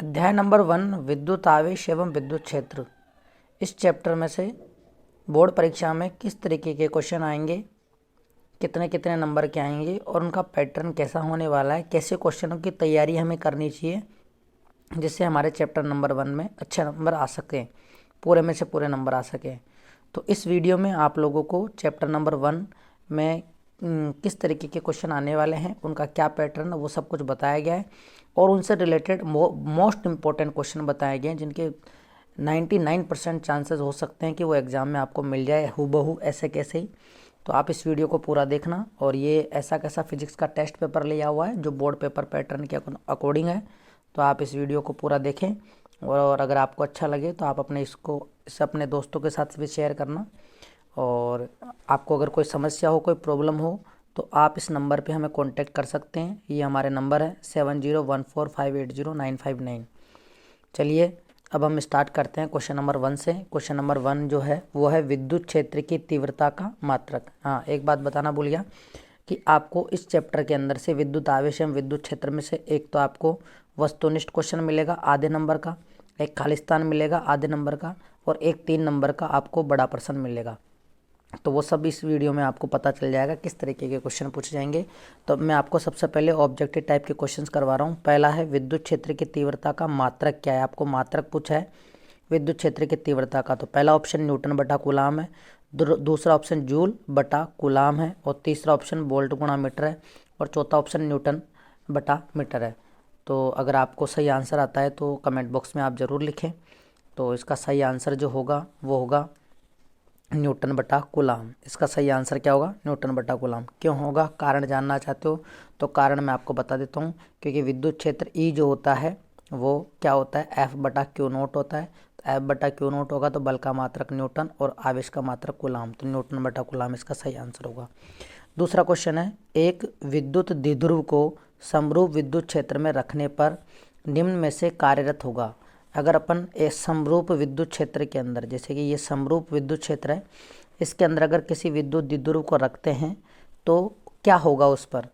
अध्याय नंबर 1 विद्युत आवेश एवं विद्युत क्षेत्र। इस चैप्टर में से बोर्ड परीक्षा में किस तरीके के क्वेश्चन आएंगे, कितने कितने नंबर के आएंगे और उनका पैटर्न कैसा होने वाला है, कैसे क्वेश्चनों की तैयारी हमें करनी चाहिए जिससे हमारे चैप्टर नंबर 1 में अच्छे नंबर आ सकें, पूरे में से पूरे नंबर आ सकें। तो इस वीडियो में आप लोगों को चैप्टर नंबर 1 में किस तरीके के क्वेश्चन आने वाले हैं, उनका क्या पैटर्न है, वो सब कुछ बताया गया है और उनसे रिलेटेड मोस्ट इम्पॉर्टेंट क्वेश्चन बताए गए हैं जिनके 99% चांसेस हो सकते हैं कि वो एग्ज़ाम में आपको मिल जाए हूबहू ऐसे कैसे ही। तो आप इस वीडियो को पूरा देखना। और ये ऐसा कैसा फिजिक्स का टेस्ट पेपर लिया हुआ है जो बोर्ड पेपर पैटर्न के अकॉर्डिंग है, तो आप इस वीडियो को पूरा देखें और अगर आपको अच्छा लगे तो आप अपने दोस्तों के साथ भी शेयर करना। और आपको अगर कोई समस्या हो, कोई प्रॉब्लम हो तो आप इस नंबर पे हमें कांटेक्ट कर सकते हैं। ये हमारे नंबर है 7014580959। चलिए अब हम स्टार्ट करते हैं क्वेश्चन नंबर 1 से। क्वेश्चन नंबर 1 जो है वो है विद्युत क्षेत्र की तीव्रता का मात्रक। हाँ, एक बात बताना भूल गया कि आपको इस चैप्टर के अंदर से विद्युत आवेश एवं विद्युत क्षेत्र में से एक तो आपको वस्तुनिष्ठ क्वेश्चन मिलेगा आधे नंबर का, एक खालिस्तान मिलेगा आधे नंबर का और एक 3 नंबर का आपको बड़ा प्रश्न मिलेगा। तो वो सब इस वीडियो में आपको पता चल जाएगा किस तरीके के क्वेश्चन पूछे जाएंगे। तो मैं आपको सबसे पहले ऑब्जेक्टिव टाइप के क्वेश्चंस करवा रहा हूँ। पहला है विद्युत क्षेत्र की तीव्रता का मात्रक क्या है। आपको मात्रक पूछा है विद्युत क्षेत्र की तीव्रता का, तो पहला ऑप्शन न्यूटन बटा कूलाम है, दूसरा ऑप्शन जूल बटा कूलाम है और तीसरा ऑप्शन वोल्ट गुणा मीटर है और चौथा ऑप्शन न्यूटन बटा मीटर है। तो अगर आपको सही आंसर आता है तो कमेंट बॉक्स में आप ज़रूर लिखें। तो इसका सही आंसर जो होगा वो होगा न्यूटन बटा कूलाम। इसका सही आंसर क्या होगा? न्यूटन बटा कूलाम। क्यों होगा? कारण जानना चाहते हो तो कारण मैं आपको बता देता हूँ। क्योंकि विद्युत क्षेत्र ई जो होता है वो क्या होता है? एफ बटा क्यू नोट होता है। तो एफ बटा क्यू नोट होगा तो बल का मात्रक न्यूटन और आवेश का मात्रक कूलाम, तो न्यूटन बटा कूलाम इसका सही आंसर होगा। दूसरा क्वेश्चन है, एक विद्युत द्विध्रुव को समरूप विद्युत क्षेत्र में रखने पर निम्न में से कार्यरत होगा। अगर अपन एक समरूप विद्युत क्षेत्र के अंदर, जैसे कि ये समरूप विद्युत क्षेत्र है, इसके अंदर अगर किसी विद्युत द्विध्रुव को रखते हैं तो क्या होगा उस पर?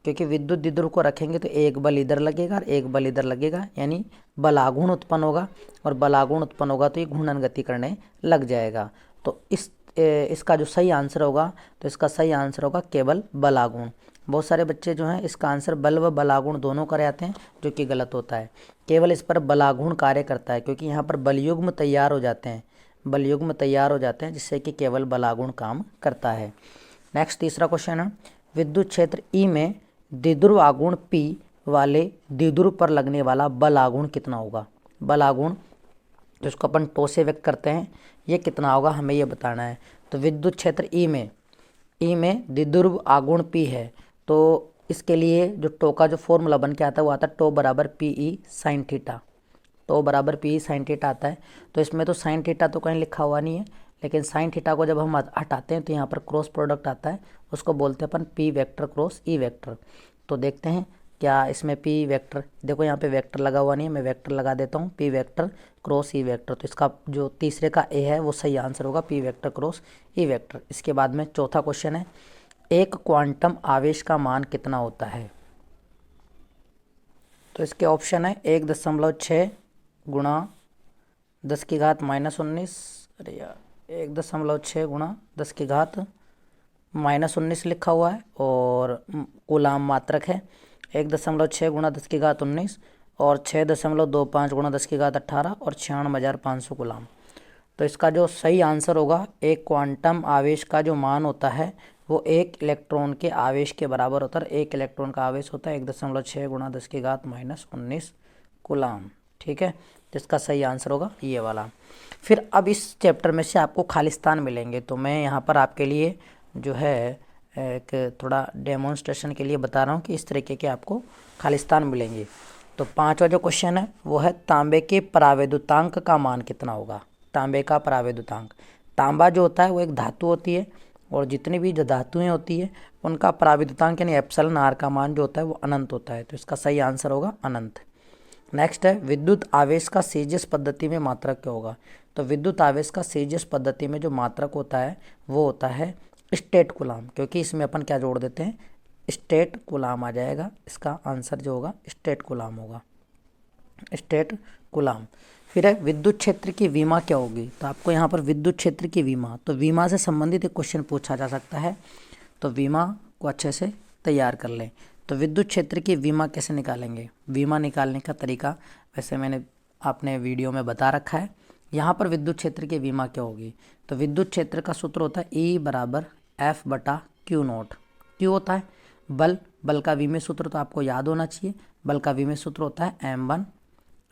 क्योंकि विद्युत द्विध्रुव को रखेंगे तो एक बल इधर लगेगा और एक बल इधर लगेगा, यानी बलाघूर्ण उत्पन्न होगा और बलाघूर्ण उत्पन्न होगा तो ये घूर्णन गति करने लग जाएगा। तो इसका जो सही आंसर होगा, तो इसका सही आंसर होगा केवल बलागुण। बहुत सारे बच्चे जो हैं इसका आंसर बल व बलागुण दोनों करे आते हैं, जो कि गलत होता है। केवल इस पर बलागुण कार्य करता है क्योंकि यहाँ पर बलयुग्म तैयार हो जाते हैं, बलयुग्म तैयार हो जाते हैं जिससे कि केवल बलागुण काम करता है। नेक्स्ट तीसरा क्वेश्चन है, विद्युत क्षेत्र ई में द्विध्रुव आघूर्ण P वाले द्विध्रुव पर लगने वाला बल आघूर्ण कितना होगा? बल आघूर्ण जिसको अपन टो से व्यक्त करते हैं, ये कितना होगा हमें ये बताना है। तो विद्युत क्षेत्र ई में द्विध्रुव आघूर्ण P है, तो इसके लिए जो टो का जो फॉर्मूला बन के आता है वो आता है टो बराबर P E sine theta. Tau बराबर पी ई साइन थीटा आता है। तो इसमें तो साइन थीटा तो कहीं लिखा हुआ नहीं है, लेकिन साइन थीटा को जब हम हटाते हैं तो यहाँ पर क्रॉस प्रोडक्ट आता है, उसको बोलते हैं अपन P vector cross E vector. तो देखते हैं क्या इसमें पी वेक्टर, देखो यहाँ पे वेक्टर लगा हुआ नहीं है, मैं वेक्टर लगा देता हूँ, P vector cross E vector. तो इसका जो तीसरे का ए है वो सही आंसर होगा, P vector cross E vector. इसके बाद में चौथा क्वेश्चन है, एक क्वांटम आवेश का मान कितना होता है? तो इसके ऑप्शन है 1.6 गुणा 10 की घात -19, अरे यार 1.6 गुणा 10 की घात -19 लिखा हुआ है और कूलाम मात्रक है 1.6 गुणा 10 की घात 19 और 6.25 गुणा 10 की घात 18 और 96,500 कूलाम। तो इसका जो सही आंसर होगा, एक क्वांटम आवेश का जो मान होता है वो एक इलेक्ट्रॉन के आवेश के बराबर होता है। एक इलेक्ट्रॉन का आवेश होता है 1.6 गुणा 10 की घात -19 कूलाम। ठीक है, तो इसका सही आंसर होगा ये वाला। फिर अब इस चैप्टर में से आपको खालिस्तान मिलेंगे, तो मैं यहाँ पर आपके लिए जो है एक थोड़ा डेमोन्स्ट्रेशन के लिए बता रहा हूँ कि इस तरीके के आपको खालिस्तान मिलेंगे। तो पांचवा जो क्वेश्चन है वो है, तांबे के परावैद्युतांक का मान कितना होगा? तांबे का परावैद्युतांक, तांबा जो होता है वो एक धातु होती है और जितनी भी जो धातुएं होती है उनका परावैद्युतांक यानी एप्सिलॉन आर का मान जो होता है वो अनंत होता है। तो इसका सही आंसर होगा अनंत। नेक्स्ट है, विद्युत आवेश का सीजियस पद्धति में मात्रक क्या होगा? तो विद्युत आवेश का सीजियस पद्धति में जो मात्रक होता है वो होता है स्टेट कूलाम, क्योंकि इसमें अपन क्या जोड़ देते हैं, स्टेट कूलाम आ जाएगा। इसका आंसर जो होगा स्टेट कूलाम होगा। State coulomb. फिर है विद्युत क्षेत्र की विमा क्या होगी, तो आपको यहाँ पर विद्युत क्षेत्र की विमा, तो विमा से संबंधित एक क्वेश्चन पूछा जा सकता है, तो विमा को अच्छे से तैयार कर लें। तो विद्युत क्षेत्र की विमा कैसे निकालेंगे, विमा निकालने का तरीका वैसे मैंने आपने वीडियो में बता रखा है। यहाँ पर विद्युत क्षेत्र की विमा क्या होगी, तो विद्युत क्षेत्र का सूत्र होता है E बराबर F/Q0। क्यों होता है, बल का विमेय सूत्र तो आपको याद होना चाहिए। बल का विमेय सूत्र होता है M1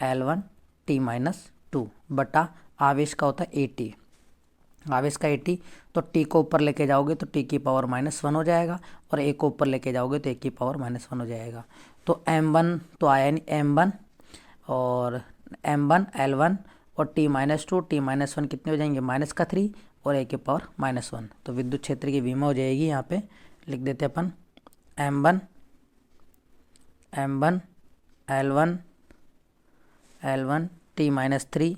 L1 T-2 बटा आवेश का होता है AT। आवेश का AT, तो T को ऊपर लेके जाओगे तो T की पावर -1 हो जाएगा, और A को ऊपर लेके जाओगे तो A की पावर -1 हो जाएगा। तो M1 तो आया नहीं, M1 और M1 L1 और T-2 T-1 कितने हो जाएंगे, -3 और A की पावर -1। तो विद्युत क्षेत्र की विमा हो जाएगी, यहाँ पे लिख देते अपन M1 L1 T-3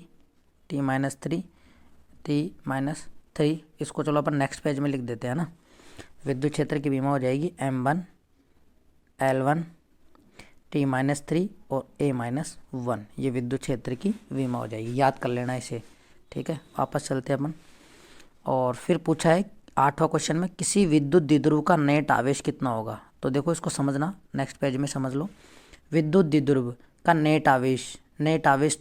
T-3, इसको चलो अपन नेक्स्ट पेज में लिख देते हैं ना। विद्युत क्षेत्र की विमा हो जाएगी M1 L1 T-3 और A-1, ये विद्युत क्षेत्र की विमा हो जाएगी, याद कर लेना इसे, ठीक है। वापस चलते हैं अपन, और फिर पूछा है 8वां क्वेश्चन में किसी विद्युत द्विध्रुव का नेट आवेश कितना होगा। तो देखो इसको समझना, नेक्स्ट पेज में समझ लो। विद्युत द्विध्रुव का नेट आवेश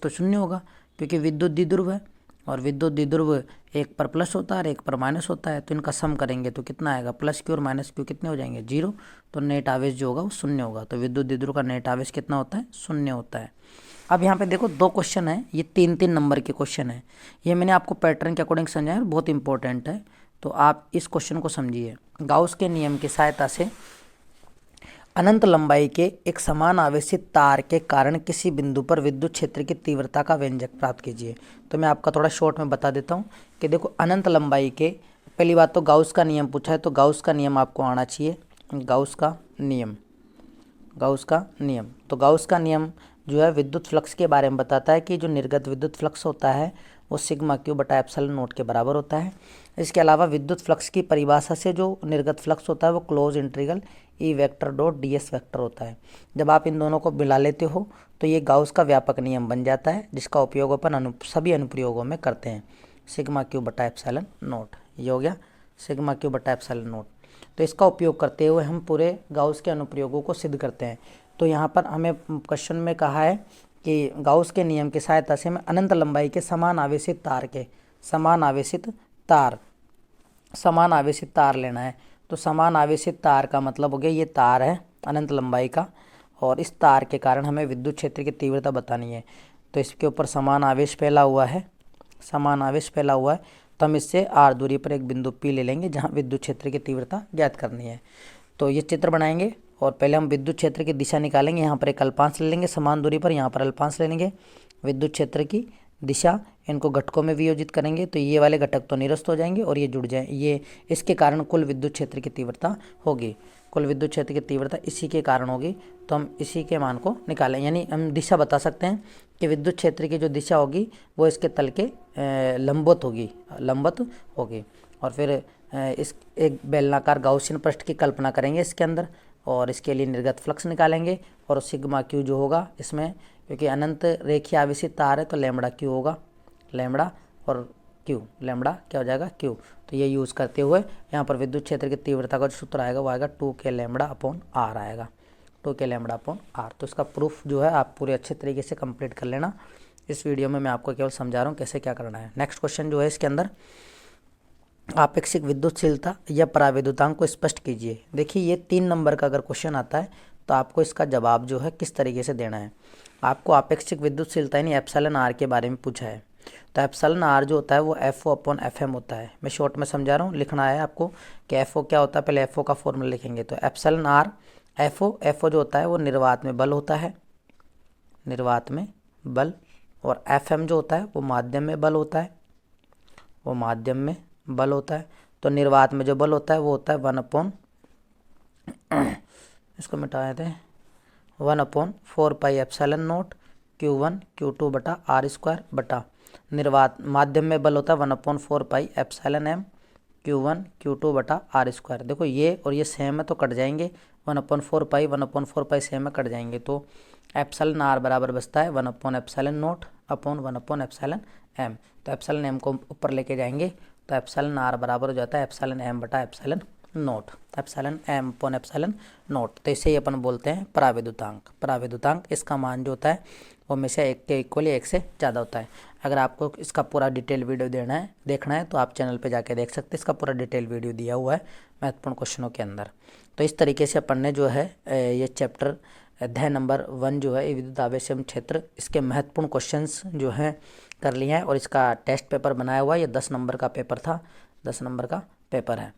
तो शून्य होगा, क्योंकि विद्युत द्विध्रुव है, और विद्युत द्विध्रुव एक पर प्लस होता है और एक पर माइनस होता है, तो इनका सम करेंगे तो कितना आएगा, +Q और -Q कितने हो जाएंगे, 0। तो नेट आवेश जो होगा वो शून्य होगा। तो विद्युत द्विध्रुव का नेट आवेश कितना होता है, शून्य होता है। अब यहाँ पे देखो 2 क्वेश्चन है, ये 3-3 नंबर के क्वेश्चन है। ये मैंने आपको पैटर्न के अकॉर्डिंग समझाया, बहुत इंपॉर्टेंट है, तो आप इस क्वेश्चन को समझिए। गाउस के नियम की सहायता से अनंत लंबाई के एक समान आवेशित तार के कारण किसी बिंदु पर विद्युत क्षेत्र की तीव्रता का व्यंजक प्राप्त कीजिए। तो मैं आपका थोड़ा शॉर्ट में बता देता हूँ कि देखो अनंत लंबाई के, पहली बात तो गाउस का नियम पूछा है, तो गाउस का नियम आपको आना चाहिए। गाउस का नियम, तो गाउस का नियम जो है विद्युत फ्लक्स के बारे में बताता है कि जो निर्गत विद्युत फ्लक्स होता है वो σQ/ε0 के बराबर होता है। इसके अलावा विद्युत फ्लक्स की परिभाषा से जो निर्गत फ्लक्स होता है वो क्लोज इंटीग्रल E⃗.ds वेक्टर होता है। जब आप इन दोनों को मिला लेते हो तो ये गाउस का व्यापक नियम बन जाता है, जिसका उपयोग अपन सभी अनुप्रयोगों में करते हैं। σQ/ε0, ये हो गया σQ/ε0। तो इसका उपयोग करते हुए हम पूरे गाउस के अनुप्रयोगों को सिद्ध करते हैं। तो यहाँ पर हमें क्वेश्चन में कहा है कि गाउस के नियम की सहायता से हमें अनंत लंबाई के समान आवेशित तार लेना है। तो समान आवेशित तार का मतलब हो गया ये तार है अनंत लंबाई का, और इस तार के कारण हमें विद्युत क्षेत्र की तीव्रता बतानी है। तो इसके ऊपर समान आवेश फैला हुआ है, तो हम इससे r दूरी पर एक बिंदु P ले लेंगे जहाँ विद्युत क्षेत्र की तीव्रता ज्ञात करनी है। तो ये चित्र बनाएंगे और पहले हम विद्युत क्षेत्र की दिशा निकालेंगे। यहाँ पर एक अल्पांश ले लेंगे समान दूरी पर, यहाँ पर अल्पांश ले लेंगे। विद्युत क्षेत्र की दिशा, इनको घटकों में वियोजित करेंगे तो ये वाले घटक तो निरस्त हो जाएंगे और ये जुड़ जाए, ये इसके कारण कुल विद्युत क्षेत्र की तीव्रता होगी। कुल विद्युत क्षेत्र की तीव्रता इसी के कारण होगी, तो हम इसी के मान को निकालें, यानी हम दिशा बता सकते हैं कि विद्युत क्षेत्र की जो दिशा होगी वो इसके तल के लंबवत होगी। और फिर इस एक बेलनाकार गाउसियन पृष्ठ की कल्पना करेंगे इसके अंदर, और इसके लिए निर्गत फ्लक्स निकालेंगे। और σQ जो होगा इसमें, क्योंकि अनंत रेखीय आवेशित तार है तो λQ होगा, लैम्बडा और Q, लैम्बडा क्या हो जाएगा Q। तो ये यूज़ करते हुए यहाँ पर विद्युत क्षेत्र की तीव्रता का जो सूत्र आएगा वो आएगा 2K∞R आएगा, 2K∞R। तो इसका प्रूफ जो है आप पूरे अच्छे तरीके से कंप्लीट कर लेना। इस वीडियो में मैं आपको केवल समझा रहा हूँ कैसे क्या करना है। नेक्स्ट क्वेश्चन जो है इसके अंदर, आपेक्षिक विद्युतशीलता या पराविद्युतांक को स्पष्ट कीजिए। देखिए ये 3 नंबर का अगर क्वेश्चन आता है तो आपको इसका जवाब जो है किस तरीके से देना है। आपको आपेक्षिक विद्युतशीलता यानी एप्सिलॉन r के बारे में पूछा है। तो एप्सिलॉन r जो होता है वो FO/FM होता है। मैं शॉर्ट में समझा रहा हूँ, लिखना है आपको कि FO क्या होता है, पहले FO का फॉर्मूला लिखेंगे। तो एप्सिलॉन r FO जो होता है वो निर्वात में बल होता है, और FM जो होता है वो माध्यम में बल होता है, तो निर्वात में जो बल होता है वो होता है 1/, इसको मिटाए थे, 1/4πε0 Q1 Q2 बटा r² बटा निर्वात माध्यम में बल होता है 1/4πε Q1 Q2 बटा r²। देखो ये और ये सेम है तो कट जाएंगे, 1/4π सेम है कट जाएंगे, तो एप्सिलॉन आर बराबर बचता है 1/एप्सिलॉन0 अपॉन 1/एप्सिलॉन m। तो एप्सिलॉन m को ऊपर लेके जाएंगे तो एप्सिलॉन आर बराबर हो जाता है एप्सिलॉन m बटा एप्सिलॉन0, एप्सिलॉन m अपॉन एप्सिलॉन0। तो इसे ही अपन बोलते हैं पराविद्युतांक। पराविद्युतांक इसका मान जो होता है वो हमेशा 1 के इक्वल या 1 से ज़्यादा होता है। अगर आपको इसका पूरा डिटेल वीडियो देखना है तो आप चैनल पे जाके देख सकते हैं, इसका पूरा डिटेल वीडियो दिया हुआ है महत्वपूर्ण क्वेश्चनों के अंदर। तो इस तरीके से अपन ने जो है ये चैप्टर अध्याय नंबर 1 जो है विद्युत आवेश एवं क्षेत्र, इसके महत्वपूर्ण क्वेश्चंस जो हैं कर लिए हैं और इसका टेस्ट पेपर बनाया हुआ है। ये 10 नंबर का पेपर था, 10 नंबर का पेपर है।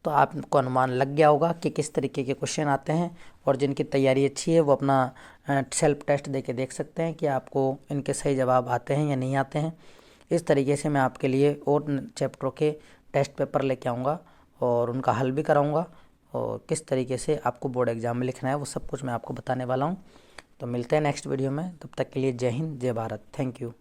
तो आपको अनुमान लग गया होगा कि किस तरीके के क्वेश्चन आते हैं, और जिनकी तैयारी अच्छी है वो अपना सेल्फ टेस्ट देके देख सकते हैं कि आपको इनके सही जवाब आते हैं या नहीं आते हैं। इस तरीके से मैं आपके लिए और चैप्टरों के टेस्ट पेपर लेके आऊँगा और उनका हल भी कराऊँगा, और किस तरीके से आपको बोर्ड एग्ज़ाम में लिखना है वो सब कुछ मैं आपको बताने वाला हूँ। तो मिलते हैं नेक्स्ट वीडियो में, तब तक के लिए जय हिंद जय भारत, थैंक यू।